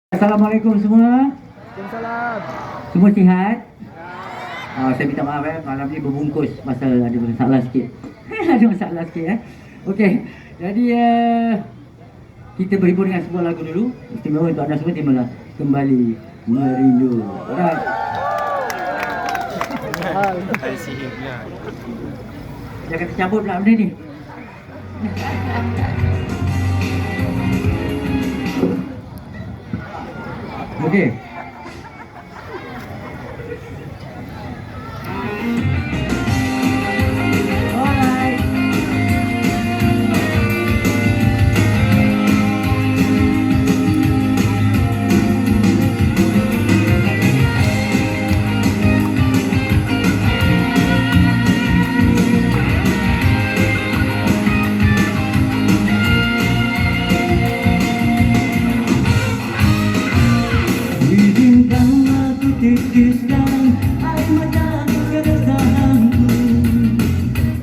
Assalamualaikum semua. Waalaikumsalam. Semua sihat? Saya minta maaf malam ni berbungkus masa ada masalah sikit. Ada masalah sikit Okey. Jadi kita berhibur dengan sebuah lagu dulu. Istimewa untuk anda semua, terimalah Kembali Merindu. Alright. Jangan tercabut pula benda ni. Okey. Alright. Izinkanlah ku titiskan air mata keresahanku,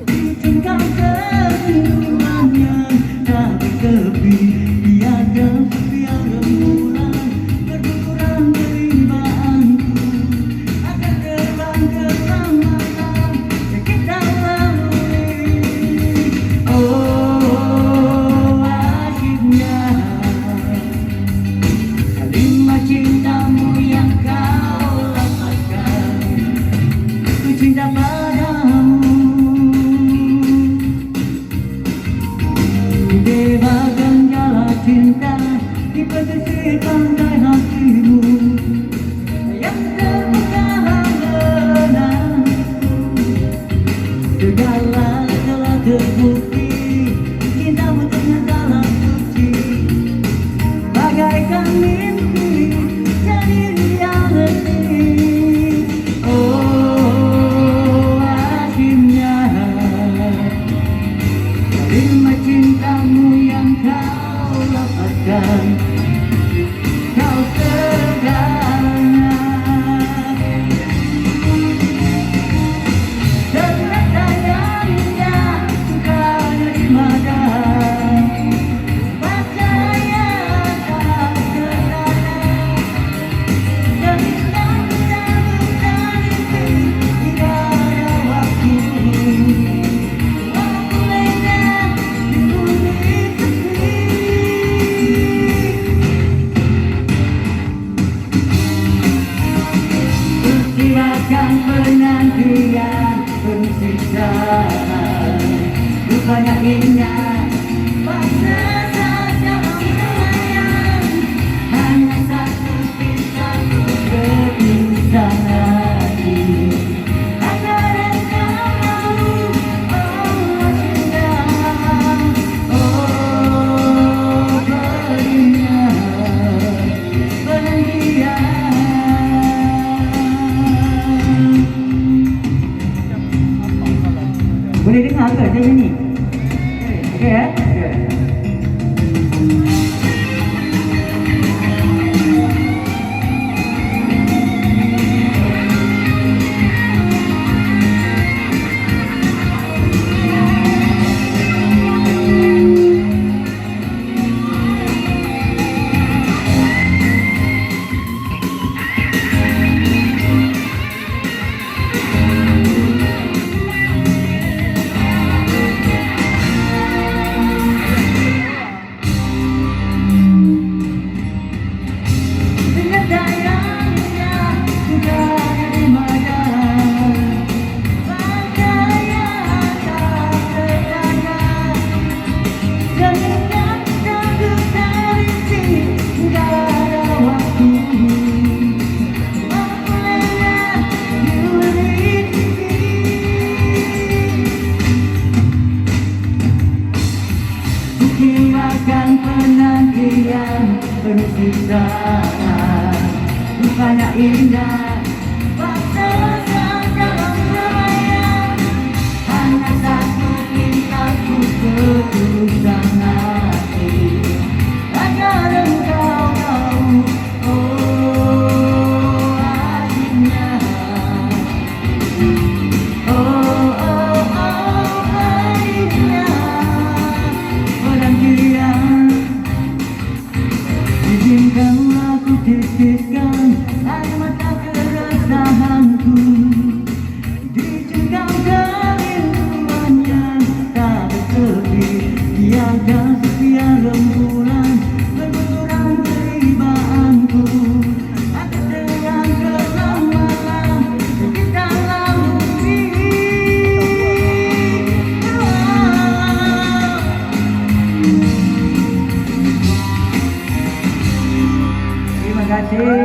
izinkan kerinduannya tak bertepi, tiada biar rembulan berguguran kerimbaanku akan terbang ke malam yang kita lalui. Oh, asyiknya kalimat cintamu yang kau lapaskan, ku cinta padamu. Di bagan jalan cinta di pesisir pantai hatimu yang terbuka benar, segala telah terbukti, cintamu ternyata suci, bagaikan mimpi jadi reality. Oh, akhirnya kalimat cintamu yang kau lapaskan, kau tegaknya. Ternyata yang indah sukanya di mata, percaya tak terkadang, dan indah bukan mimpi hingga ada waktu. Waktu lengah di bumi tepi, perkirakan penantian penuh siksa, rupanya indah paksa saja melayang, hanya satu pintaku berpisah lagi agar engkau tahu. Oh, cinta, oh, berinya penantian. Boleh dengar ke saya ni? Okey Okey. Kirakan penantian penuh siksa, rupanya indah paksa saja melayang, hanya satu pintaku ketulusan hati agar engkau tahu. Oh, akhirnya, oh, oh, oh, akhirnya penantian. Izinkanlah ku kasih.